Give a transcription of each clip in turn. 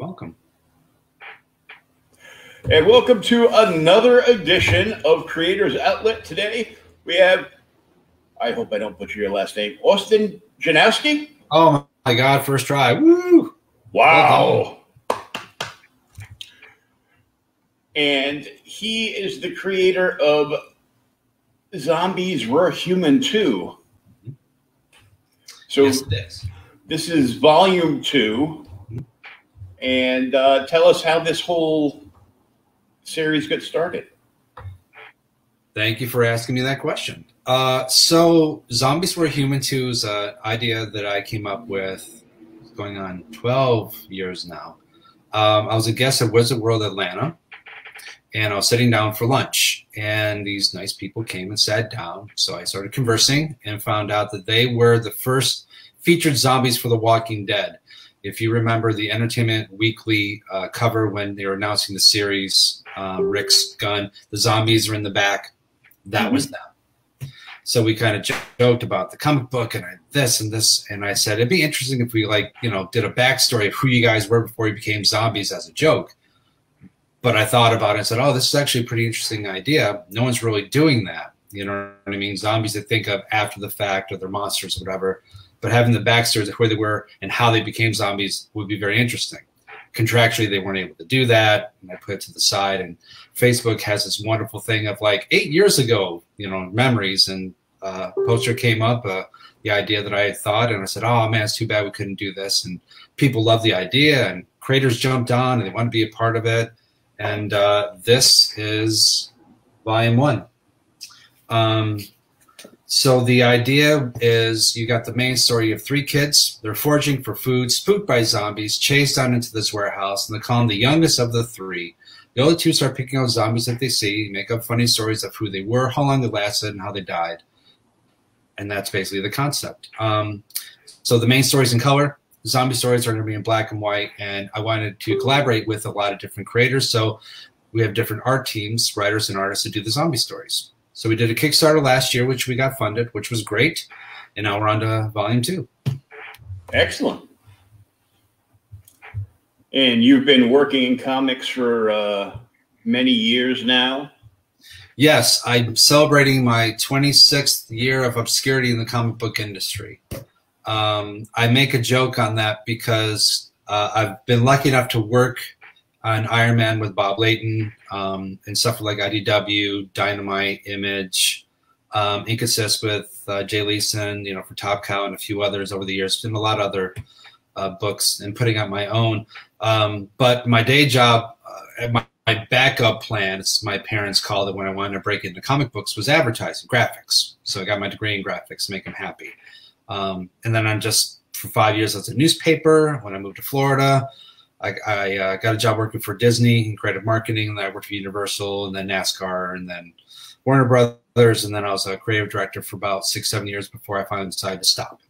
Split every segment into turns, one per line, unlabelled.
Welcome.
And welcome to another edition of Creators Outlet. Today we have, I hope I don't butcher your last name, Austin Janowsky.
Oh my God, first try. Woo!
Wow. And he is the creator of Zombies Were Human Too. So
yes, it is.
This is volume 2. And tell us how this whole series got started.
Thank you for asking me that question. So Zombies Were Human Too is an idea that I came up with going on 12 years now. I was a guest at Wizard World Atlanta, and I was sitting down for lunch, and these nice people came and sat down. So I started conversing and found out that they were the first featured zombies for The Walking Dead. If you remember the Entertainment Weekly cover when they were announcing the series, Rick's gun, the zombies are in the back, that was them. So we kind of joked about the comic book and this and this, and I said it'd be interesting if we did a backstory of who you guys were before you became zombies as a joke. But I thought about it and said, oh, this is actually a pretty interesting idea. No one's really doing that. You know what I mean? Zombies they think of after the fact or they're monsters or whatever. But having the backstories of where they were and how they became zombies would be very interesting. Contractually, they weren't able to do that, and I put it to the side. And Facebook has this wonderful thing of like 8 years ago, memories, and poster came up, the idea that I had thought, and I said, oh man, it's too bad we couldn't do this. And people loved the idea, and creators jumped on, and they wanted to be a part of it. And this is volume 1. So the idea is you got the main story of 3 kids. They're foraging for food, spooked by zombies, chased down into this warehouse, and they call them the youngest of the 3. The other 2 start picking out zombies that they see, make up funny stories of who they were, how long they lasted, and how they died. And that's basically the concept. So the main story's in color. Zombie stories are going to be in black and white, and I wanted to collaborate with a lot of different creators. So we have different art teams, writers and artists, to do the zombie stories. So we did a Kickstarter last year, which we got funded, which was great. And now we're on to volume 2.
Excellent. And you've been working in comics for many years now?
Yes, I'm celebrating my 26th year of obscurity in the comic book industry. I make a joke on that because I've been lucky enough to work on Iron Man with Bob Layton, and stuff like IDW, Dynamite, Image, Ink Assist with Jay Leeson, for Top Cow and a few others over the years. Been a lot of other books and putting out my own. But my day job, my backup plan, as my parents called it when I wanted to break into comic books, was advertising, graphics. So I got my degree in graphics to make them happy. And then I'm just, for 5 years, I was a newspaper. When I moved to Florida, I got a job working for Disney in creative marketing, and then I worked for Universal, and then NASCAR, and then Warner Brothers, and then I was a creative director for about 6-7 years before I finally decided to stop.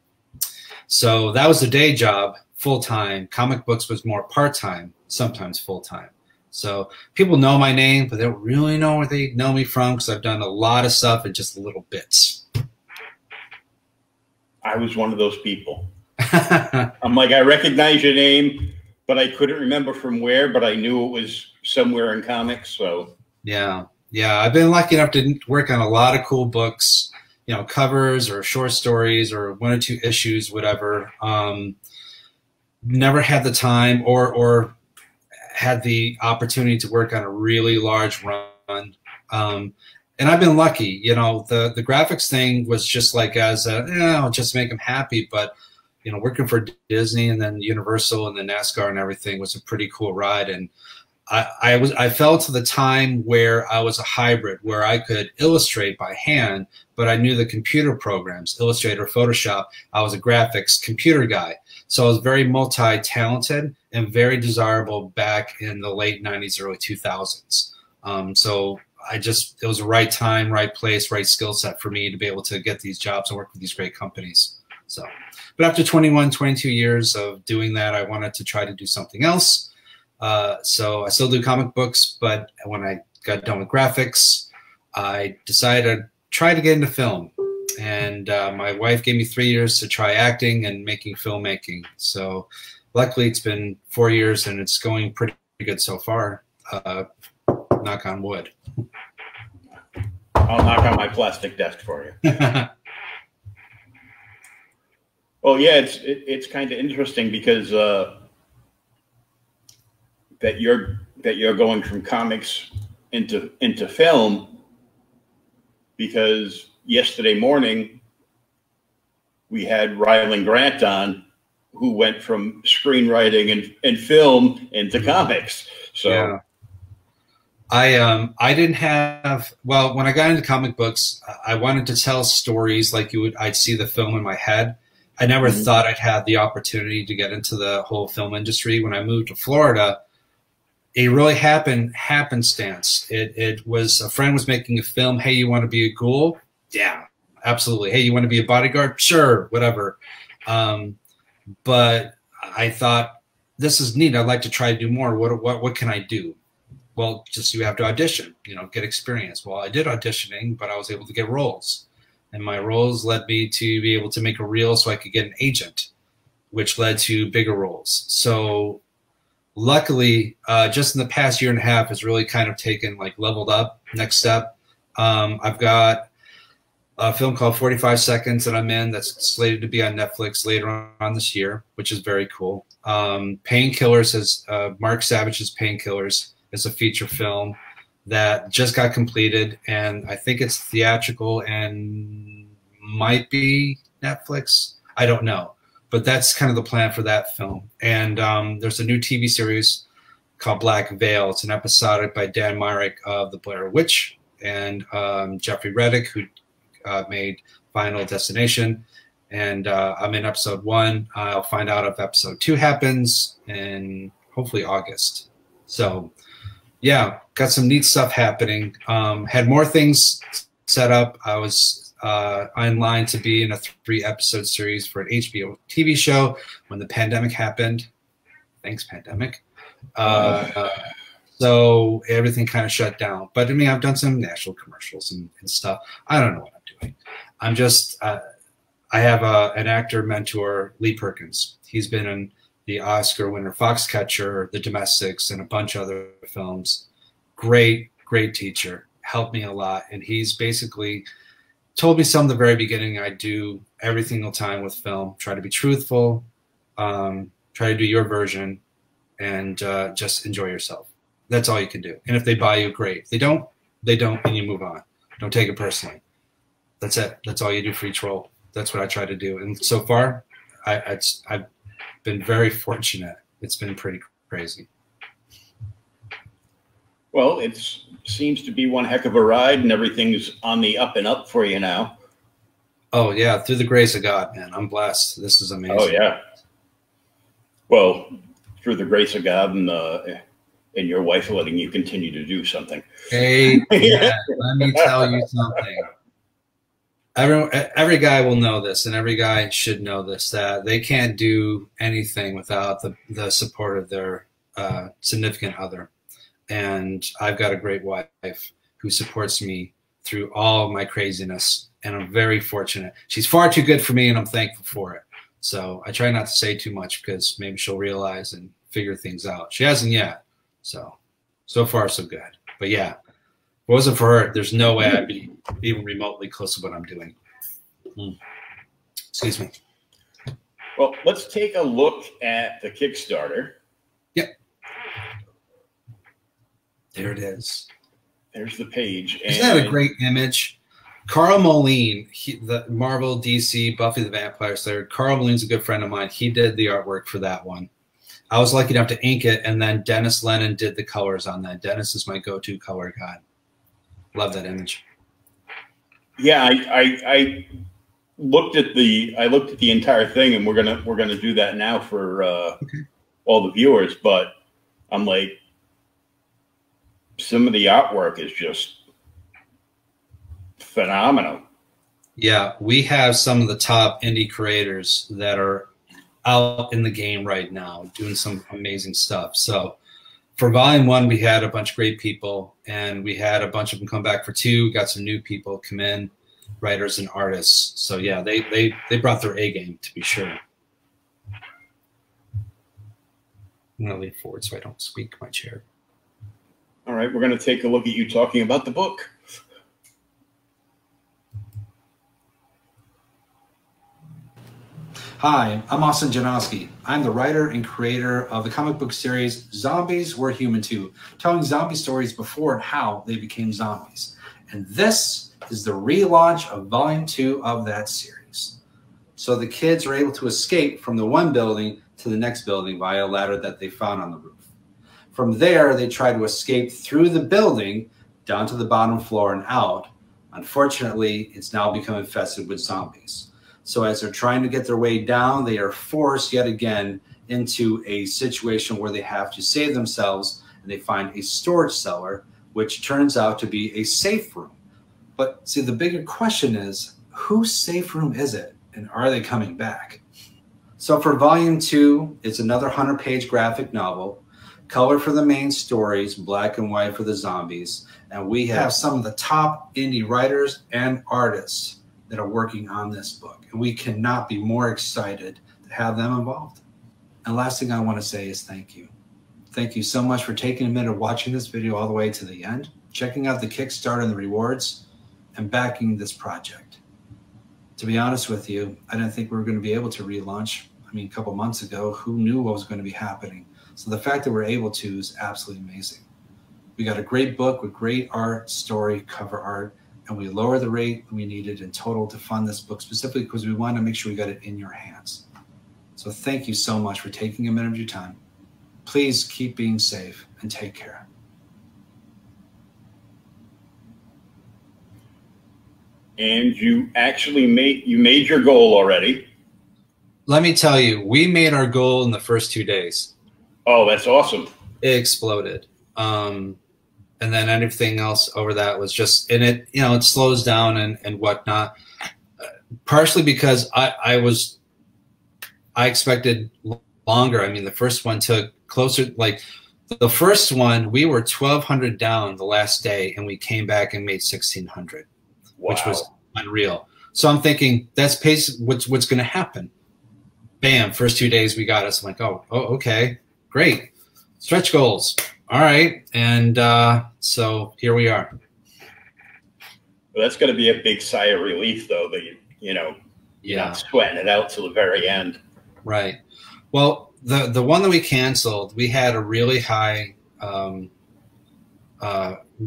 So that was the day job, full-time. Comic books was more part-time, sometimes full-time. So people know my name, but they don't really know where they know me from because I've done a lot of stuff in just little bits.
I was one of those people. I'm like, I recognize your name, but I couldn't remember from where, but I knew it was somewhere in comics. So
yeah, I've been lucky enough to work on a lot of cool books, covers or short stories or 1 or 2 issues, whatever. Never had the time or had the opportunity to work on a really large run. And I've been lucky, the graphics thing was just like I'll just make them happy. But, working for Disney and then Universal and then NASCAR and everything was a pretty cool ride. And I fell to the time where I was a hybrid, where I could illustrate by hand, but I knew the computer programs, Illustrator, Photoshop. I was a graphics computer guy. So I was very multi-talented and very desirable back in the late 90s, early 2000s. So it was the right time, right place, right skill set for me to be able to get these jobs and work with these great companies. So, but after 21, 22 years of doing that, I wanted to try to do something else. So I still do comic books, but when I got done with graphics, I decided to try to get into film. And my wife gave me 3 years to try acting and making filmmaking. So luckily it's been 4 years and it's going pretty good so far. Knock on wood.
I'll knock on my plastic desk for you. Well, yeah, it's kind of interesting because that you're going from comics into film, because yesterday morning we had Rylan Grant on, who went from screenwriting and film into comics. So
yeah. I didn't have, well, when I got into comic books, I wanted to tell stories like I'd see the film in my head. I never thought I'd have the opportunity to get into the whole film industry. When I moved to Florida, it really happened happenstance. It was, a friend was making a film. Hey, you want to be a ghoul? Yeah, absolutely. Hey, you want to be a bodyguard? Sure, whatever. But I thought, this is neat. I'd like to try to do more. What can I do? Well, just you have to audition, get experience. Well, I did auditioning, but I was able to get roles. And my roles led me to be able to make a reel so I could get an agent, which led to bigger roles. So luckily, just in the past year and a half, has really kind of taken, leveled up, next step. I've got a film called 45 Seconds that I'm in that's slated to be on Netflix later on this year, which is very cool. Painkillers is Mark Savage's Painkillers is a feature film that just got completed, and I think it's theatrical and might be Netflix. I don't know, but that's kind of the plan for that film. And there's a new TV series called Black Veil. It's an episodic by Dan Myrick of The Blair Witch, and Jeffrey Reddick, who made Final Destination. And I'm in episode 1. I'll find out if episode 2 happens in hopefully August. So yeah, got some neat stuff happening. Had more things set up. I was in line to be in a 3-episode series for an HBO TV show when the pandemic happened. Thanks, pandemic. So everything kind of shut down. But I mean, I've done some national commercials and stuff. I don't know what I'm doing. I'm just, I have an actor mentor, Lee Perkins. He's been in the Oscar winner Foxcatcher, The Domestics, and a bunch of other films. Great teacher. Helped me a lot. And he's basically told me from the very beginning I do every single time with film. Try to be truthful. Try to do your version. And just enjoy yourself. That's all you can do. And if they buy you, great. If they don't, and you move on. Don't take it personally. That's it. That's all you do for each role. That's what I try to do. And so far, I've been very fortunate. It's been pretty crazy.
Well, it seems to be one heck of a ride, and everything's on the up and up for you now.
Oh, yeah. Through the grace of God, man. I'm blessed. This is amazing.
Oh, yeah. Well, through the grace of God and your wife letting you continue to do something.
Hey, yeah, let me tell you something. Every guy will know this, and every guy should know this, that they can't do anything without the support of their significant other. And I've got a great wife who supports me through all of my craziness, and I'm very fortunate. She's far too good for me, and I'm thankful for it. So I try not to say too much because maybe she'll realize and figure things out. She hasn't yet. So far, so good. But yeah, if it wasn't for her, there's no way I'd be even remotely close to what I'm doing. Excuse me.
Well, let's take a look at the Kickstarter.
Yep. There it is.
There's the page.
Isn't that a great image? Carl Moline, the Marvel, DC, Buffy the Vampire Slayer. Carl Moline's a good friend of mine. He did the artwork for that one. I was lucky enough to ink it, and then Dennis Lennon did the colors on that. Dennis is my go-to color guy. Love that image.
Yeah, I looked at the entire thing, and we're gonna do that now for all the viewers. But I'm like, some of the artwork is just phenomenal.
Yeah, we have some of the top indie creators that are out in the game right now doing some amazing stuff. So for volume 1, we had a bunch of great people, and we had a bunch of them come back for 2. We got some new people come in, writers and artists. So yeah, they brought their A game, to be sure. I'm going to lean forward so I don't squeak my chair.
All right, we're going to take a look at you talking about the book.
Hi, I'm Austin Janowsky. I'm the writer and creator of the comic book series Zombies Were Human Too, telling zombie stories before and how they became zombies. And this is the relaunch of Volume 2 of that series. So the kids are able to escape from the one building to the next building via a ladder that they found on the roof. From there, they try to escape through the building down to the bottom floor and out. Unfortunately, it's now become infested with zombies. So as they're trying to get their way down, they are forced yet again into a situation where they have to save themselves, and they find a storage cellar, which turns out to be a safe room. But see, the bigger question is, whose safe room is it, and are they coming back? So for Volume 2, it's another 100-page graphic novel, color for the main stories, black and white for the zombies, and we have some of the top indie writers and artists that are working on this book. And we cannot be more excited to have them involved. And last thing I want to say is thank you. Thank you so much for taking a minute of watching this video all the way to the end, checking out the Kickstarter and the rewards, and backing this project. To be honest with you, I didn't think we were going to be able to relaunch. I mean, a couple months ago, who knew what was going to be happening? So the fact that we're able to is absolutely amazing. We got a great book with great art, story, cover art, and we lowered the rate we needed in total to fund this book specifically because we wanted to make sure we got it in your hands. So thank you so much for taking a minute of your time. Please keep being safe and take care.
And you actually made your goal already.
Let me tell you, we made our goal in the first 2 days.
Oh, that's awesome.
It exploded. And then anything else over that was just in it, you know, it slows down and whatnot. Partially because I expected longer. I mean, the first one took closer, like the first one, we were 1,200 down the last day and we came back and made 1,600, which was unreal. So I'm thinking that's pace. What's going to happen? Bam. First 2 days we got us. I'm like, oh, okay, great. Stretch goals. All right. And so here we are.
Well, that's going to be a big sigh of relief, though, that you're not sweating it out till the very end.
Right. Well, the one that we canceled, we had a really high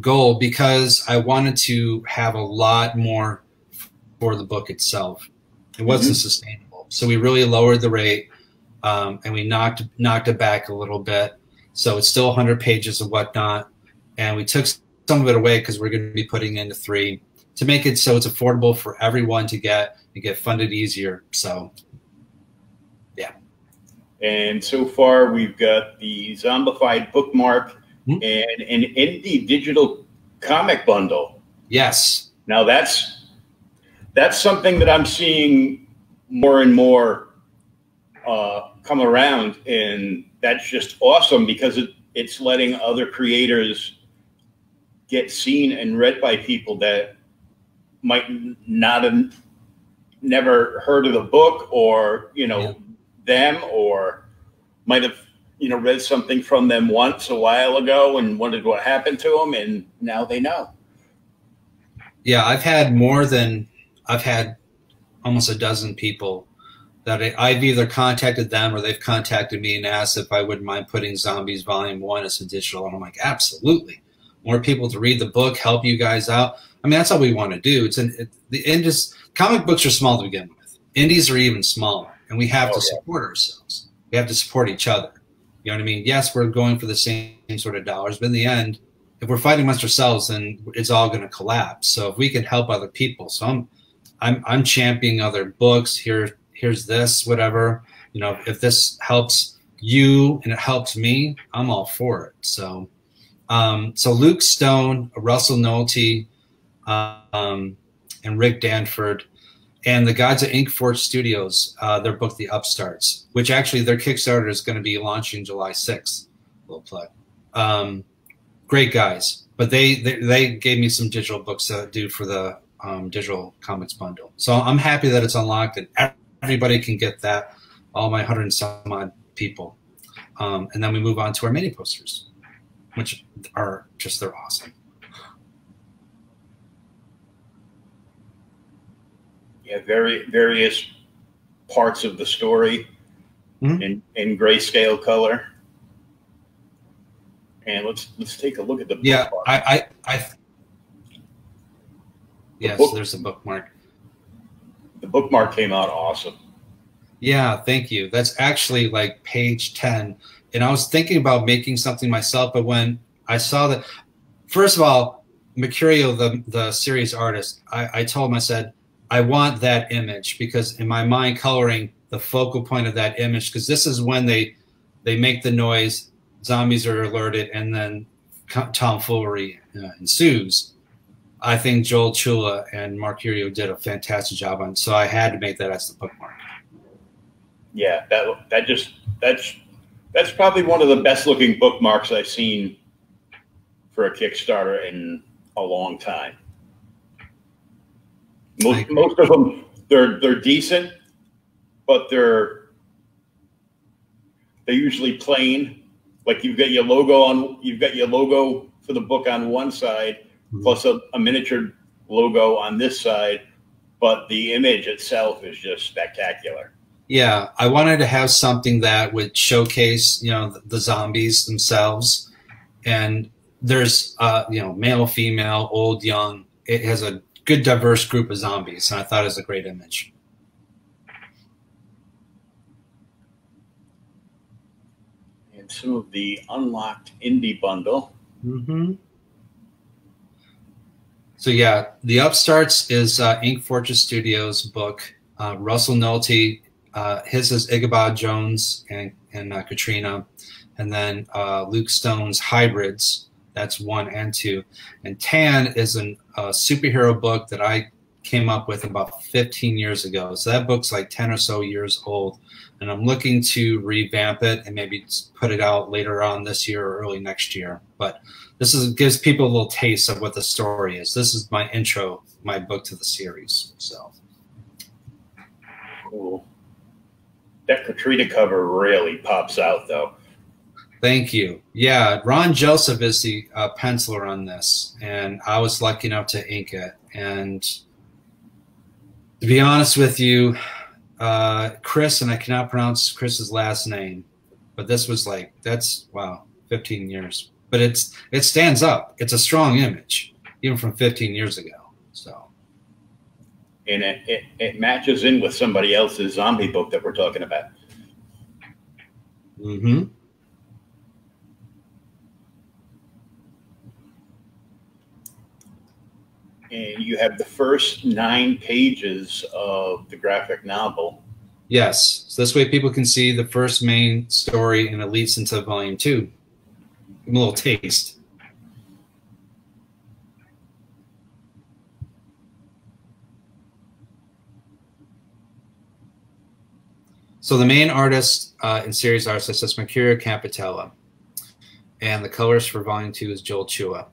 goal because I wanted to have a lot more for the book itself. It wasn't sustainable. So we really lowered the rate and we knocked it back a little bit. So it's still 100 pages of whatnot. And we took some of it away because we're going to be putting into 3 to make it so it's affordable for everyone to get and get funded easier. So, yeah.
And so far, we've got the Zombified bookmark and an indie digital comic bundle.
Yes.
Now, that's something that I'm seeing more and more come around, and that's just awesome because it's letting other creators get seen and read by people that might not have never heard of the book or, them, or might have, read something from them once a while ago and wondered what happened to them, and now they know.
Yeah, I've had almost a dozen people that I've either contacted them or they've contacted me and asked if I wouldn't mind putting Zombies Volume 1 as a digital. And I'm like, absolutely. More people to read the book, help you guys out. I mean, that's all we want to do. Comic books are small to begin with. Indies are even smaller, and we have to support ourselves. We have to support each other. You know what I mean? Yes, we're going for the same sort of dollars, but in the end, if we're fighting amongst ourselves, then it's all going to collapse. So if we can help other people, so I'm championing other books. Here's this, whatever, if this helps you and it helps me, I'm all for it. So, so Luke Stone, Russell Nolte, and Rick Danford, and the guys at Inkforge Studios, their book, The Upstarts, which actually their Kickstarter is going to be launching July 6th. Little plug. Great guys, but they gave me some digital books to do for the digital comics bundle. So I'm happy that it's unlocked and everybody can get that, all my 100 and some odd people. And then we move on to our mini posters, which are just, they're awesome.
Yeah, various parts of the story in grayscale color. And let's take a look at the bookmark.
Yes, there's a bookmark.
The bookmark came out awesome.
Yeah, thank you. That's actually like page 10. And I was thinking about making something myself, but when I saw that, first of all, Mercurio, the series artist, I told him, I said, I want that image, because in my mind, coloring the focal point of that image, because this is when they make the noise, zombies are alerted, and then tomfoolery ensues. I think Joel Chula and Mercurio did a fantastic job on it, so I had to make that as the bookmark.
Yeah, that's probably one of the best looking bookmarks I've seen for a Kickstarter in a long time. Most of them, they're decent, but they're usually plain. Like you've got your logo for the book on one side, plus a miniature logo on this side, but the image itself is just spectacular.
Yeah, I wanted to have something that would showcase, the zombies themselves, and there's, male, female, old, young. It has a good diverse group of zombies, and I thought it was a great image.
And some of the unlocked indie bundle.
So yeah, the Upstarts is Ink Fortress Studios book. Russell Nolte, his is Ichabod Jones and Katrina, and then Luke Stone's Hybrids. That's 1 and 2. And Tan is a superhero book that I came up with about 15 years ago. So that book's like 10 or so years old. And I'm looking to revamp it and maybe put it out later on this year or early next year. But this gives people a little taste of what the story is. This is my intro, my book to the series. So
cool. That Katrina cover really pops out, though.
Thank you. Yeah, Ron Joseph is the penciler on this, and I was lucky enough to ink it. And to be honest with you, Chris, and I cannot pronounce Chris's last name, but this was like, wow, 15 years. But it stands up. It's a strong image, even from 15 years ago. So,
and it matches in with somebody else's zombie book that we're talking about. And you have the first 9 pages of the graphic novel.
Yes. So this way people can see the first main story, and it leads into volume 2. Give them a little taste. So the main artist in series art is Mercurio Campitella, and the colors for volume 2 is Joel Chua.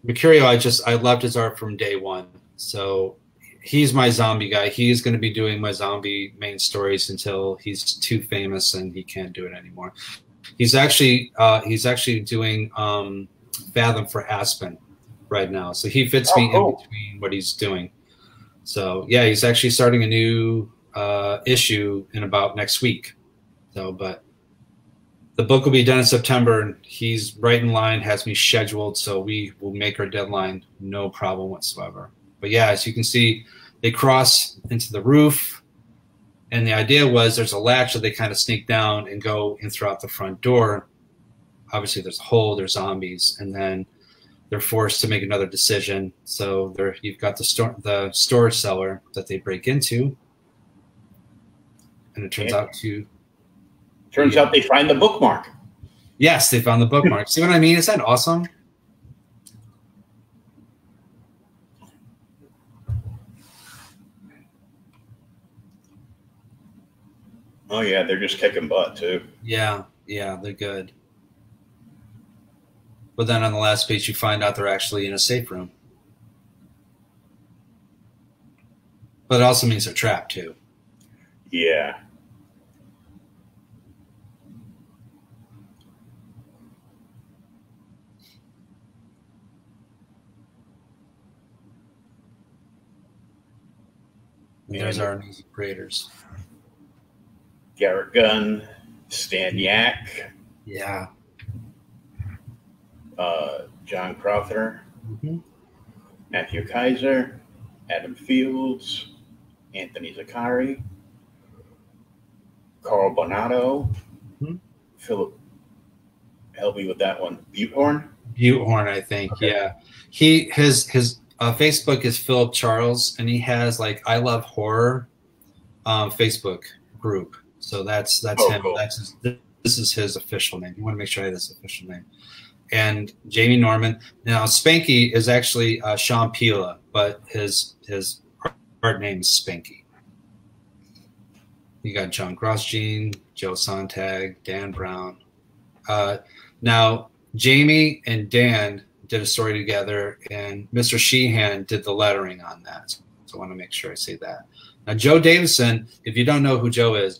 Mercurio, I loved his art from day one. So he's my zombie guy. He's going to be doing my zombie main stories until he's too famous and he can't do it anymore. He's actually doing Fathom for Aspen right now. So he fits me in between what he's doing. So yeah, he's actually starting a new issue in about next week. So, but the book will be done in September, and he's right in line, has me scheduled, so we will make our deadline, no problem whatsoever. But yeah, as you can see, they cross into the roof, and the idea was there's a latch that they kind of sneak down and go in throughout the front door. Obviously, there's a hole, there's zombies, and then they're forced to make another decision. So you've got the storage cellar that they break into, and it turns out to...
Turns out they find the bookmark.
Yes, they found the bookmark. See what I mean? Is that awesome?
Oh, yeah, they're just kicking butt, too.
Yeah, they're good. But then on the last page, you find out they're actually in a safe room. But it also means they're trapped, too.
Yeah.
And there's our music creators.
Garrett Gunn, Stan Yak.
Yeah.
John Crowther. Matthew Kaiser. Adam Fields. Anthony Zakari. Carl Bonato. Philip, help me with that one. Butehorn?
Butehorn, I think. Okay. Yeah. His Facebook is Philip Charles, and he has like I Love Horror Facebook group. So that's him. Cool. This is his official name. You want to make sure I have his official name. And Jamie Norman. Now Spanky is actually Sean Pila, but his art name is Spanky. You got John Grosjean, Joe Sontag, Dan Brown. Now Jamie and Dan did a story together, and Mr. Sheehan did the lettering on that. So I want to make sure I say that. Now, Joe Davison, if you don't know who Joe is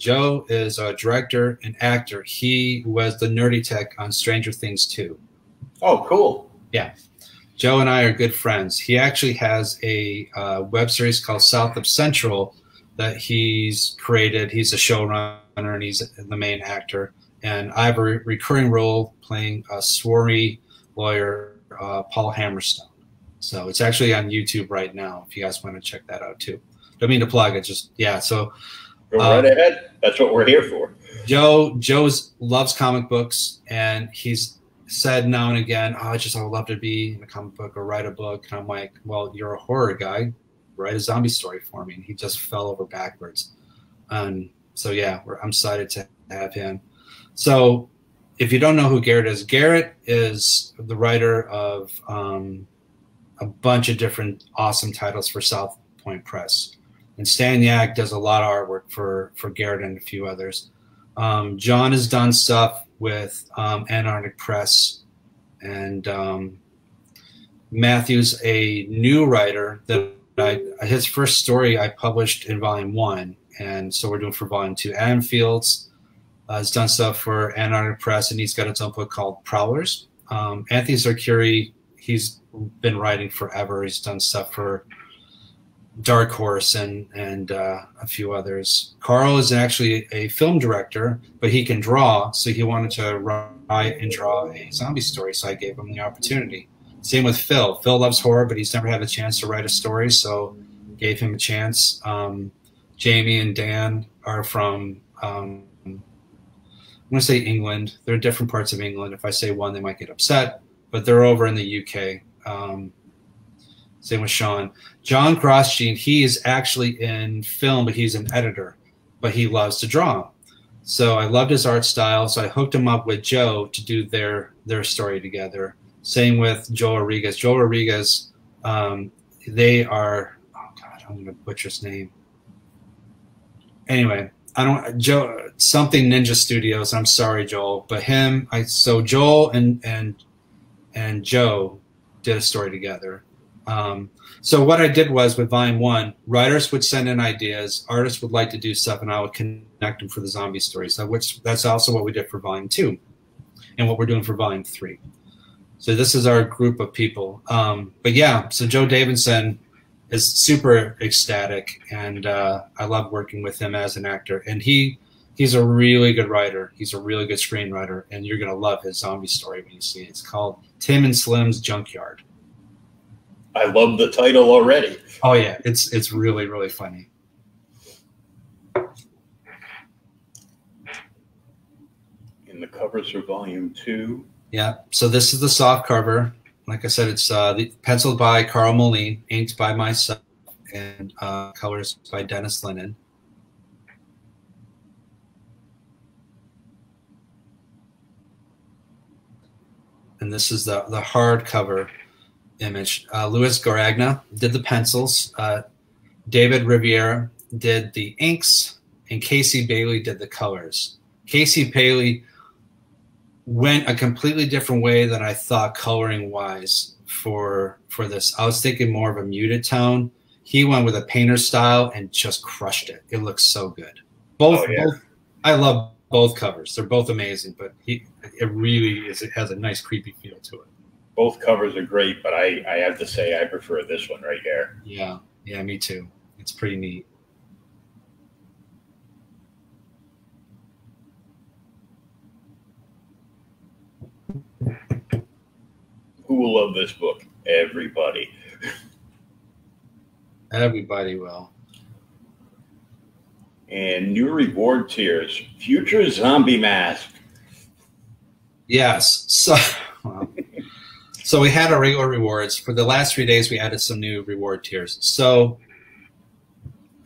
a director and actor. He was the nerdy tech on Stranger Things 2.
Oh, cool.
Yeah. Joe and I are good friends. He actually has a web series called South of Central that he's created. He's a showrunner, and he's the main actor. And I have a recurring role playing a swarmy lawyer, Paul Hammerstone. So it's actually on YouTube right now if you guys want to check that out too. Don't mean to plug it, just yeah. So
go right ahead. That's what we're here for.
Joe loves comic books, and he's said now and again, I would love to be in a comic book or write a book. And I'm like, well, you're a horror guy, write a zombie story for me. And he just fell over backwards. So yeah, I'm excited to have him. So if you don't know who Garrett is the writer of a bunch of different awesome titles for South Point Press. And Stan Yak does a lot of artwork for Garrett and a few others. John has done stuff with Antarctic Press, and Matthew's a new writer that his first story I published in Volume 1, and so we're doing for Volume 2. Adam Fields has done stuff for Antarctic Press, and he's got his own book called Prowlers. Anthony Zarkuri, he's been writing forever. He's done stuff for Dark Horse and a few others. Carl is actually a film director, but he can draw, so he wanted to write and draw a zombie story, so I gave him the opportunity. Same with Phil. Phil loves horror, but he's never had a chance to write a story, so gave him a chance. Jamie and Dan are from, I'm going to say England. They're different parts of England. If I say one, they might get upset, but they're over in the UK. Same with Sean. John Grosjean, he is actually in film, but he's an editor, but he loves to draw. So I loved his art style, so I hooked him up with Joe to do their story together. Same with Joel Rodriguez. Joel Rodriguez, they are, oh God, I'm going to butcher his name. Anyway, Joe, something Ninja Studios. I'm sorry, Joel, but so Joel and Joe did a story together. So what I did was with Volume 1, writers would send in ideas, artists would like to do stuff, and I would connect them for the zombie story. So that's also what we did for Volume 2 and what we're doing for Volume 3. So this is our group of people. But yeah, so Joe Davidson is super ecstatic, and I love working with him as an actor. And he's a really good writer. He's a really good screenwriter, and you're going to love his zombie story when you see it. It's called Tim and Slim's Junkyard.
I love the title already.
Oh yeah, it's really, really funny.
And the covers for Volume 2.
Yeah, so this is the soft cover. Like I said, it's penciled by Carl Moline, inked by myself, and colors by Dennis Lennon. And this is the hardcover image. Louis Garagna did the pencils. David Riviera did the inks, and Casey Bailey did the colors. Casey Bailey went a completely different way than I thought coloring wise for this. I was thinking more of a muted tone. He went with a painter style and just crushed it. It looks so good. Both I love both covers. They're both amazing, but it really is. It has a nice creepy feel to it.
Both covers are great, but I have to say I prefer this one right here.
Yeah, me too. It's pretty neat.
Who will love this book? Everybody.
Everybody will.
And new reward tiers. Future Zombie Mask.
Yes. So, well, so we had our regular rewards. For the last 3 days, we added some new reward tiers. So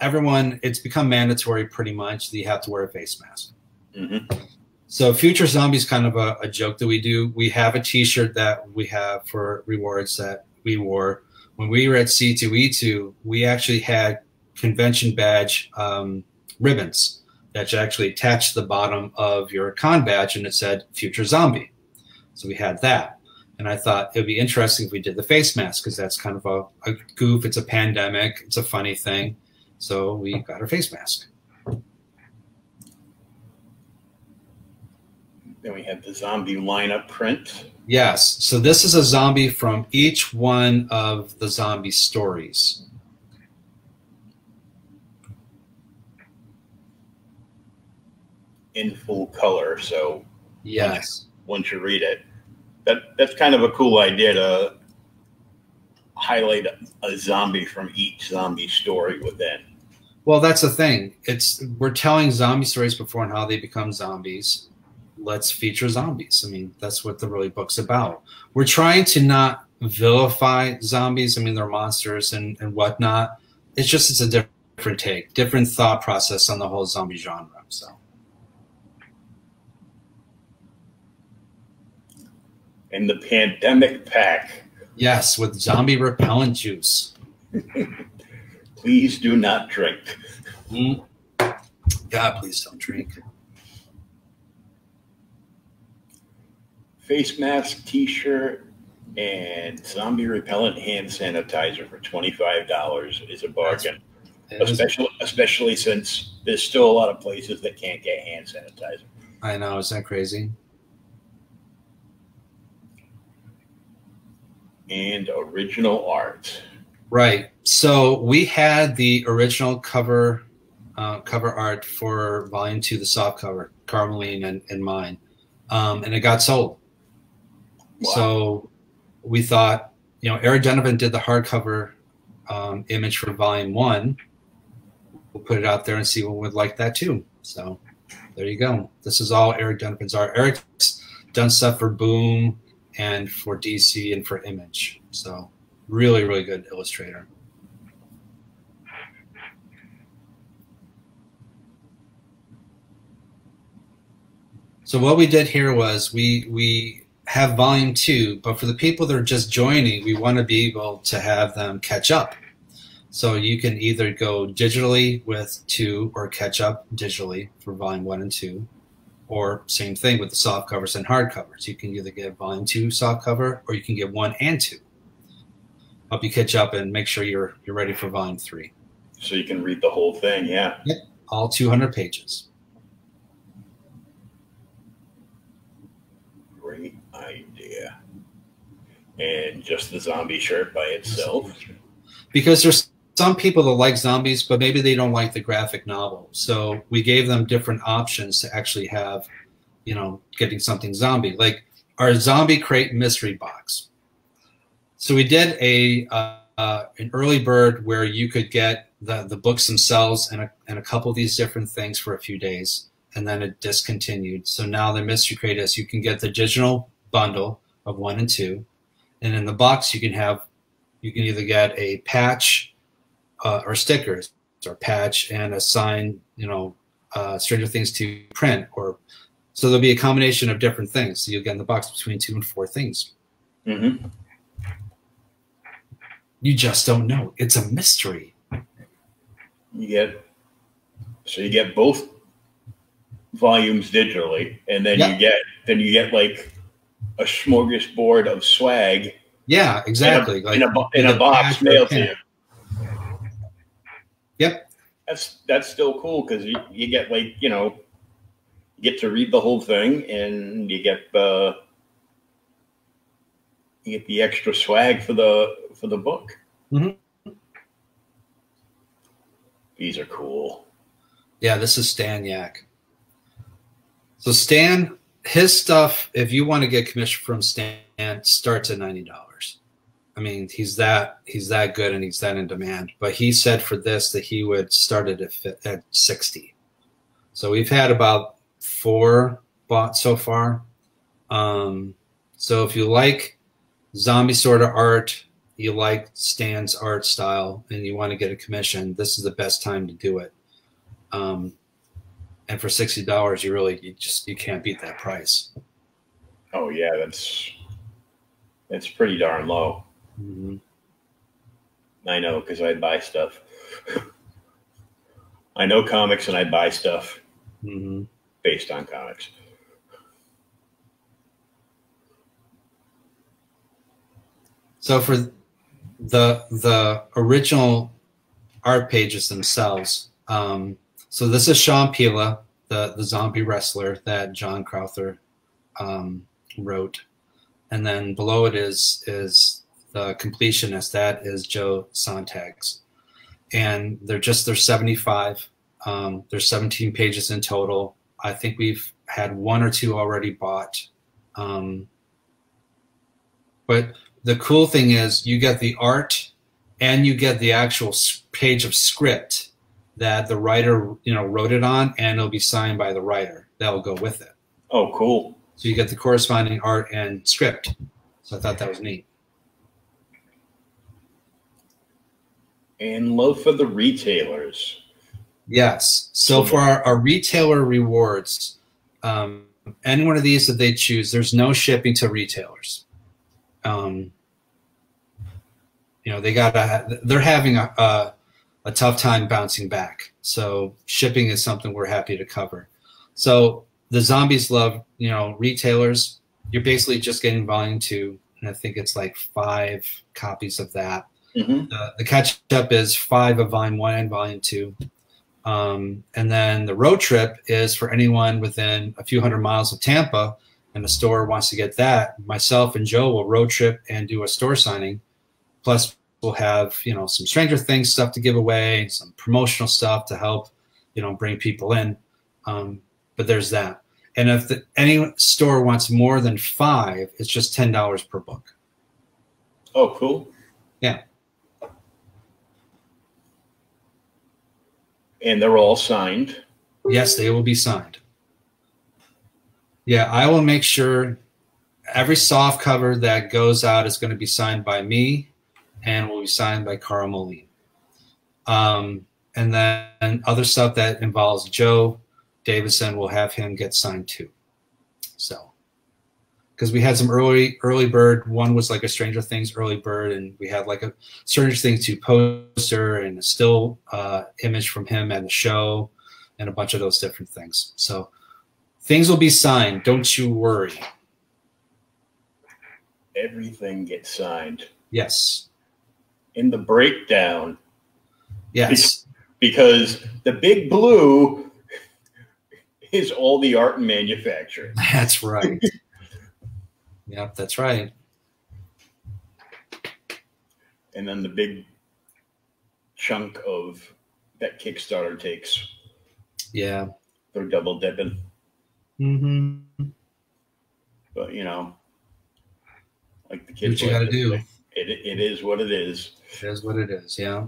everyone, it's become mandatory pretty much that you have to wear a face mask.
Mm-hmm.
So Future Zombie is kind of a joke that we do. We have a T-shirt that we have for rewards that we wore. When we were at C2E2, we actually had convention badge ribbons that you actually attach to the bottom of your con badge, and it said Future Zombie. So we had that. And I thought it would be interesting if we did the face mask, because that's kind of a goof. It's a pandemic. It's a funny thing. So we got our face mask.
Then we have the zombie lineup print.
Yes. So this is a zombie from each one of the zombie stories.
In full color. So
yes,
once you read it, that's kind of a cool idea to highlight a zombie from each zombie story within.
Well, that's the thing. We're telling zombie stories before and how they become zombies. Let's feature zombies. I mean, that's what the really book's about. We're trying to not vilify zombies. I mean, they're monsters and whatnot. It's a different take, different thought process on the whole zombie genre. So.
And the pandemic pack.
Yes, with zombie repellent juice.
Please do not drink.
God, please don't drink.
Face mask, T-shirt, and zombie repellent hand sanitizer for $25 is a bargain. Especially since there's still a lot of places that can't get hand sanitizer.
I know, isn't that crazy?
And original art.
Right. So we had the original cover art for Volume 2, the soft cover, Carmeline and mine, and it got sold. Wow. So we thought, Eric Donovan did the hardcover image for Volume 1. We'll put it out there and see what would like that too. So there you go. This is all Eric Donovan's art. Eric's done stuff for Boom and for DC and for Image. So really, really good illustrator. So what we did here was we have Volume 2, but for the people that are just joining, we want to be able to have them catch up. So you can either go digitally with 2 or catch up digitally for Volume 1 and 2. Or same thing with the soft covers and hard covers. You can either get Volume 2 soft cover, or you can get 1 and 2. Help you catch up and make sure you're ready for Volume 3.
So you can read the whole thing, yeah.
Yep, all 200 pages.
Great idea. And just the zombie shirt by itself.
Because there's some people that like zombies, but maybe they don't like the graphic novel. So we gave them different options to actually have, getting something zombie, like our zombie crate mystery box. So we did an early bird where you could get the books themselves and a couple of these different things for a few days, and then it discontinued. So now the mystery crate is you can get the digital bundle of 1 and 2, and in the box you can either get a patch or stickers, or patch and a sign, Stranger Things 2 print, so there'll be a combination of different things. So you'll get in the box between 2 and 4 things.
Mm-hmm.
You just don't know. It's a mystery.
You get both volumes digitally, and then you get like a smorgasbord of swag.
Yeah, exactly.
In a box mailed to you.
Yep.
That's still cool because you get you get to read the whole thing, and you get the extra swag for the book.
Mm-hmm.
These are cool.
Yeah, this is Stan Yak. So Stan his stuff, if you want to get commission from Stan, starts at $90. I mean, he's that good and he's that in demand. But he said for this that he would start it at 60. So we've had about 4 bought so far. So if you like zombie sort of art, you like Stan's art style, and you want to get a commission, this is the best time to do it. And for $60, you can't beat that price.
Oh yeah, that's pretty darn low.
Mm-hmm.
I know, because I buy stuff. I know comics and I buy stuff based on comics.
So for the original art pages themselves, so this is Sean Pila, the zombie wrestler that John Crowther wrote, and then below it is the completionist, that is Joe Sontag's, and they're 75. There's 17 pages in total. I think we've had 1 or 2 already bought, but the cool thing is you get the art and you get the actual page of script that the writer, wrote it on, and it'll be signed by the writer. That'll go with it.
Oh, cool.
So you get the corresponding art and script. So I thought that was neat.
And love for the retailers.
Yes. So for our retailer rewards, any one of these that they choose, there's no shipping to retailers. They're having a tough time bouncing back. So shipping is something we're happy to cover. So the Zombies Love, retailers, you're basically just getting volume 2. And I think it's like 5 copies of that. Mm-hmm. The catch up is 5 of volume 1 and volume 2. And then the road trip is for anyone within a few hundred miles of Tampa, and the store wants to get that. Myself and Joe will road trip and do a store signing. Plus, we'll have some Stranger Things stuff to give away, some promotional stuff to help bring people in. But there's that. And if any store wants more than 5, it's just $10 per book.
Oh, cool.
Yeah.
And they're all signed?
Yes, they will be signed. Yeah, I will make sure every soft cover that goes out is going to be signed by me and will be signed by Carl Moline. And then other stuff that involves Joe Davidson, will have him get signed too. So, because we had some early bird. One was like a Stranger Things early bird, and we had like a Stranger Things 2 poster and a still image from him at the show, and a bunch of those different things. So things will be signed. Don't you worry.
Everything gets signed.
Yes.
In the breakdown.
Yes.
Because the big blue is all the art and manufacturing.
That's right. Yep, that's right.
And then the big chunk of that Kickstarter takes.
Yeah.
They're double dipping.
Mm-hmm.
But, like the kids.
What you got to do.
It is what it is.
It is what it is, yeah.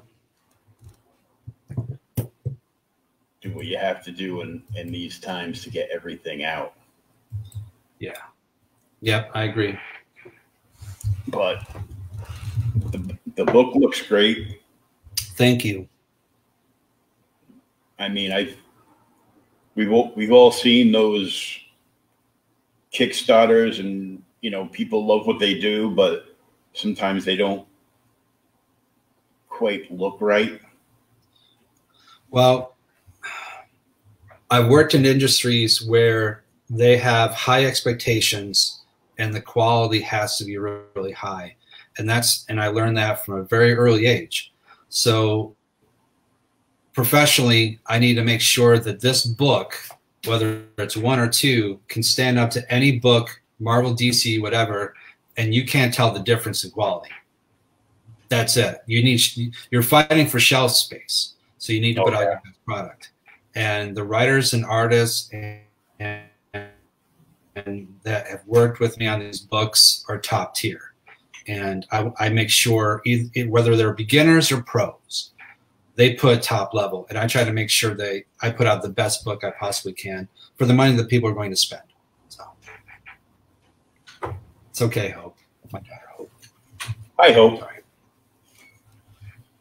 Do what you have to do in these times to get everything out.
Yeah. Yep, I agree.
But the book looks great.
Thank you.
I mean, we've all seen those Kickstarters, and people love what they do, but sometimes they don't quite look right.
Well, I've worked in industries where they have high expectations and the quality has to be really, really high. And I learned that from a very early age. So professionally, I need to make sure that this book, whether it's 1 or 2, can stand up to any book, Marvel, DC, whatever, and you can't tell the difference in quality. That's it. You're fighting for shelf space. So you need to put out your best product. And the writers and artists and that have worked with me on these books are top tier. And I make sure, whether they're beginners or pros, they put top level. And I try to make sure I put out the best book I possibly can for the money that people are going to spend. So it's okay, Hope. My daughter, Hope.
Hi, Hope.
Sorry.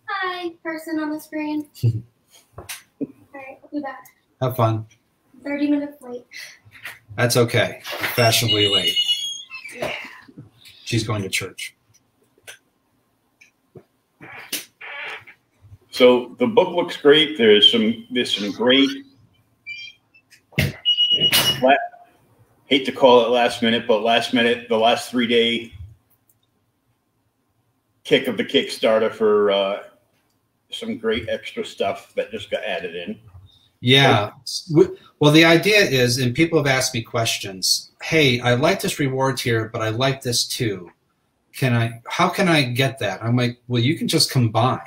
Hi, person on the screen. All right, I'll be back.
Have fun.
30 minutes late.
That's okay. Fashionably late.
Yeah.
She's going to church.
So the book looks great. There's some great, hate to call it last minute, but the last 3-day kick of the Kickstarter for some great extra stuff that just got added in.
Yeah. Well, the idea is, and people have asked me questions, hey, I like this reward tier, but I like this too. How can I get that? I'm like, well, you can just combine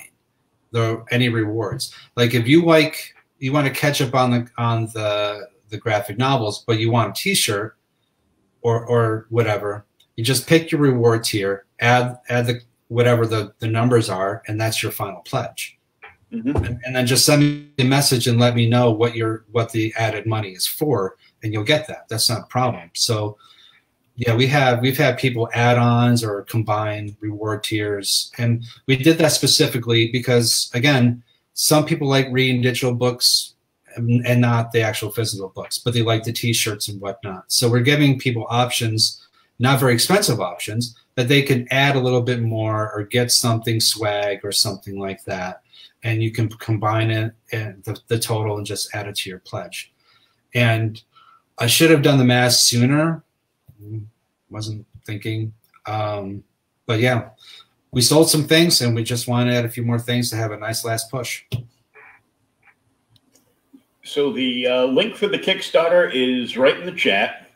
any rewards. Like if you want to catch up on the graphic novels, but you want a t-shirt or whatever, you just pick your reward tier, add whatever the numbers are, and that's your final pledge. Mm-hmm. And then just send me a message and let me know what the added money is for, and you'll get that. That's not a problem. So yeah, we've had people add-ons or combine reward tiers, and we did that specifically because, again, some people like reading digital books and not the actual physical books, but they like the t-shirts and whatnot. So we're giving people options, not very expensive options, that they can add a little bit more or get something swag or something like that. And you can combine it and the total and just add it to your pledge. And I should have done the math sooner. Wasn't thinking. But yeah, we sold some things and we just want to add a few more things to have a nice last push.
So the link for the Kickstarter is right in the chat.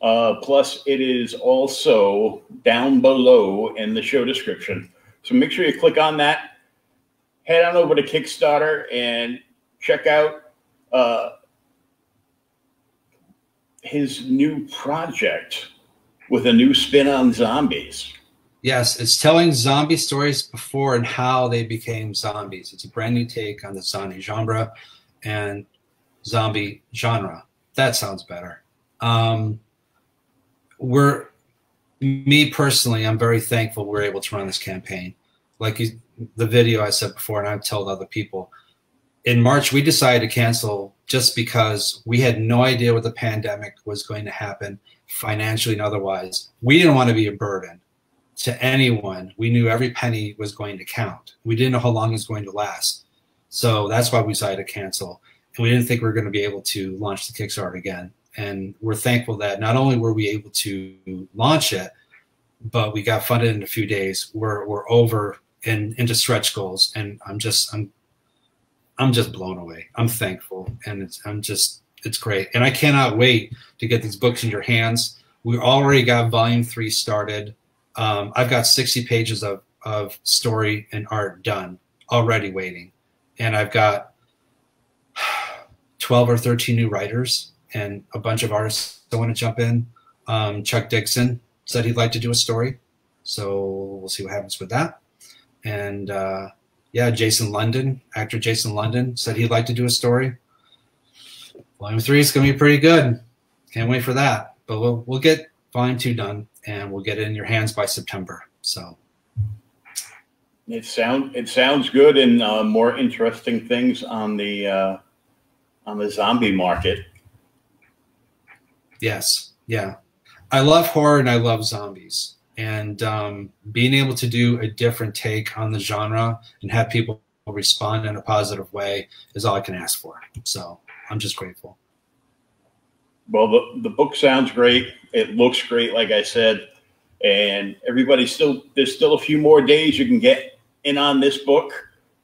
Plus, it is also down below in the show description. So make sure you click on that. Head on over to Kickstarter and check out his new project with a new spin on zombies.
Yes, it's telling zombie stories before and how they became zombies. It's a brand new take on the zombie genre and zombie genre. That sounds better. Me personally, I'm very thankful we're able to run this campaign. Like the video I said before, and I've told other people, in March, we decided to cancel just because we had no idea what the pandemic was going to happen financially and otherwise. We didn't want to be a burden to anyone. We knew every penny was going to count. We didn't know how long it was going to last. So that's why we decided to cancel. And we didn't think we were going to be able to launch the Kickstarter again. And we're thankful that not only were we able to launch it, but we got funded in a few days. We're over and into stretch goals, and I'm just blown away. I'm thankful, and it's great. And I cannot wait to get these books in your hands. We already got volume 3 started. I've got 60 pages of story and art done already waiting, and I've got 12 or 13 new writers and a bunch of artists that want to jump in. Chuck Dixon said he'd like to do a story, so we'll see what happens with that. And yeah, Jason London, actor Jason London, said he'd like to do a story. Volume 3 is going to be pretty good. Can't wait for that. But we'll get Volume 2 done, and we'll get it in your hands by September. So
it sounds good, and more interesting things on the zombie market.
Yes, yeah. I love horror and I love zombies. And being able to do a different take on the genre and have people respond in a positive way is all I can ask for. So I'm just grateful.
Well, the book sounds great. It looks great, like I said. And there's still a few more days you can get in on this book.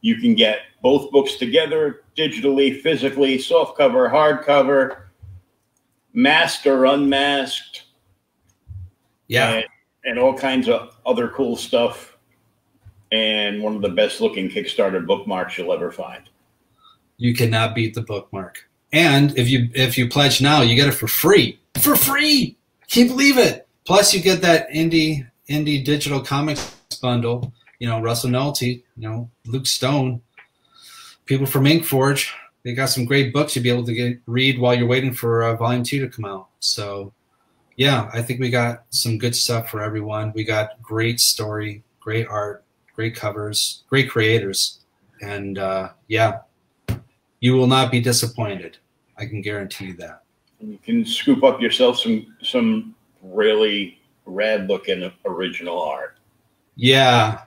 You can get both books together, digitally, physically, softcover, hardcover, masked or unmasked.
Yeah.
And all kinds of other cool stuff, and one of the best looking Kickstarter bookmarks you'll ever find.
You cannot beat the bookmark. And if you pledge now, you get it for free. For free! Can you believe it? Plus, you get that indie digital comics bundle. You know, Russell Nohelty, you know, Luke Stone, people from Inkforge. They got some great books you'll be able to read while you're waiting for Volume 2 to come out. So, yeah, I think we got some good stuff for everyone. We got great story, great art, great covers, great creators. And, yeah, you will not be disappointed. I can guarantee you that.
You can scoop up yourself some really rad-looking original art.
Yeah.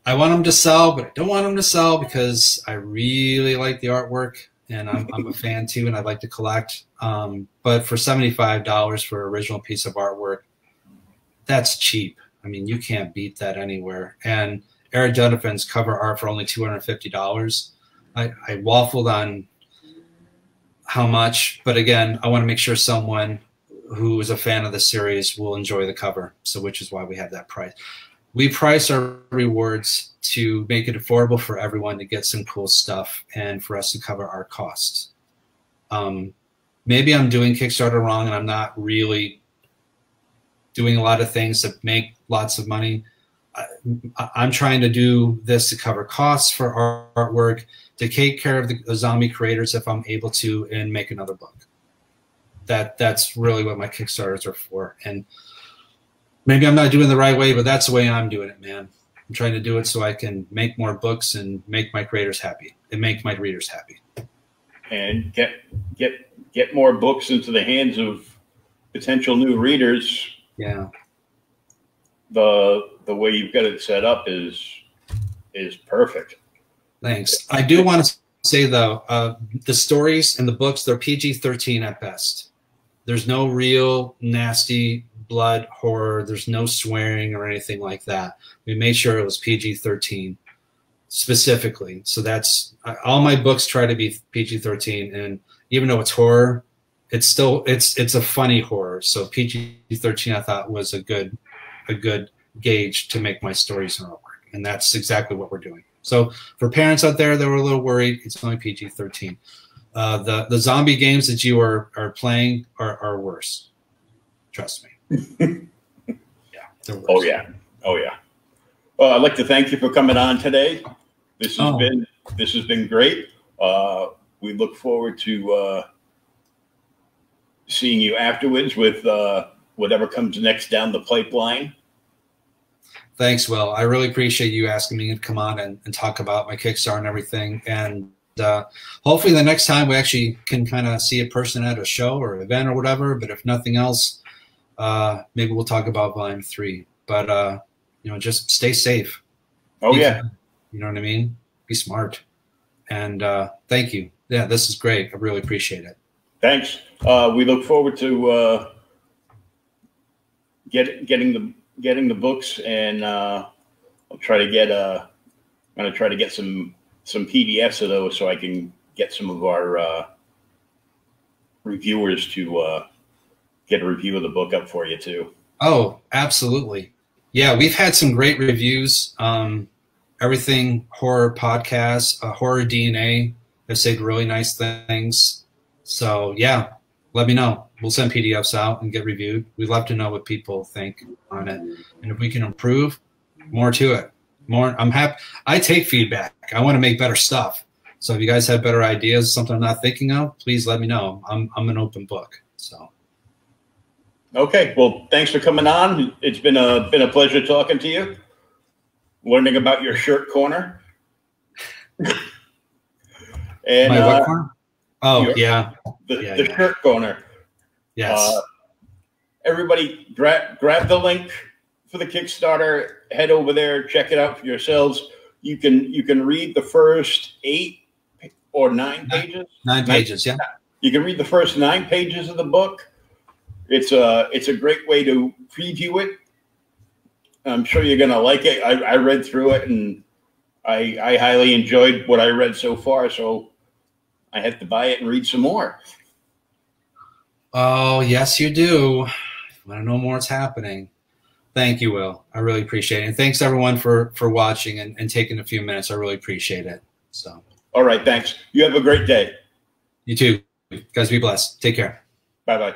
I want them to sell, but I don't want them to sell because I really like the artwork, and I'm a fan too, and I'd like to collect. But for $75 for an original piece of artwork, that's cheap. I mean, you can't beat that anywhere. And Eric Donovan's cover art for only $250. I waffled on how much, but again, I want to make sure someone who is a fan of the series will enjoy the cover. So, which is why we have that price. We price our rewards to make it affordable for everyone to get some cool stuff and for us to cover our costs. Maybe I'm doing Kickstarter wrong and I'm not really doing a lot of things that make lots of money. I'm trying to do this to cover costs for our artwork, to take care of the zombie creators if I'm able to, and make another book. That's really what my Kickstarters are for. And maybe I'm not doing it the right way, but that's the way I'm doing it, man. I'm trying to do it so I can make more books and make my creators happy and make my readers happy.
And get more books into the hands of potential new readers.
Yeah.
The way you've got it set up is perfect.
Thanks. I do want to say though, the stories and the books, they're PG-13 at best. There's no real nasty blood horror. There's no swearing or anything like that. We made sure it was PG-13 specifically. So that's all my books try to be PG-13, and even though it's horror, it's still it's a funny horror. So PG-13 I thought was a good gauge to make my stories and artwork, and that's exactly what we're doing. So for parents out there that were a little worried, it's only PG-13. The zombie games that you are playing are worse. Trust me. Yeah.
Oh yeah. Well, I'd like to thank you for coming on today. This has been great. We look forward to seeing you afterwards with whatever comes next down the pipeline.
Thanks, Will. I really appreciate you asking me to come on and talk about my Kickstarter and everything. And hopefully the next time we actually can kind of see a person at a show or an event or whatever. But if nothing else, maybe we'll talk about Volume 3. But, just stay safe.
Oh, yeah.
You know what I mean? Be smart. And thank you. Yeah, this is great. I really appreciate it.
Thanks. We look forward to getting the books, and I'll try to get I'm going to try to get some PDFs of those so I can get some of our reviewers to get a review of the book up for you too.
Oh, absolutely. Yeah, we've had some great reviews. Everything Horror Podcast, Horror DNA have said really nice things. So yeah, let me know. We'll send PDFs out and get reviewed. We'd love to know what people think on it. And if we can improve, more to it. I'm happy. I take feedback. I want to make better stuff. So if you guys have better ideas, something I'm not thinking of, please let me know. I'm an open book. So.
Okay. Well, thanks for coming on. It's been a pleasure talking to you, learning about your shirt corner. And
my what corner? Oh, yeah.
The shirt corner.
Yes.
Everybody grab the link for the Kickstarter. Head over there, check it out for yourselves. You can read the first 8 or 9 pages. 9
pages, yeah.
You can read the first 9 pages of the book. It's a great way to preview it. I'm sure you're gonna like it. I read through it and I highly enjoyed what I read so far, so I had to buy it and read some more.
Oh, yes, you do. I want to know more what's happening. Thank you, Will. I really appreciate it. And thanks, everyone, for watching and taking a few minutes. I really appreciate it. So.
All right, thanks. You have a great day.
You too. Guys, be blessed. Take care.
Bye-bye.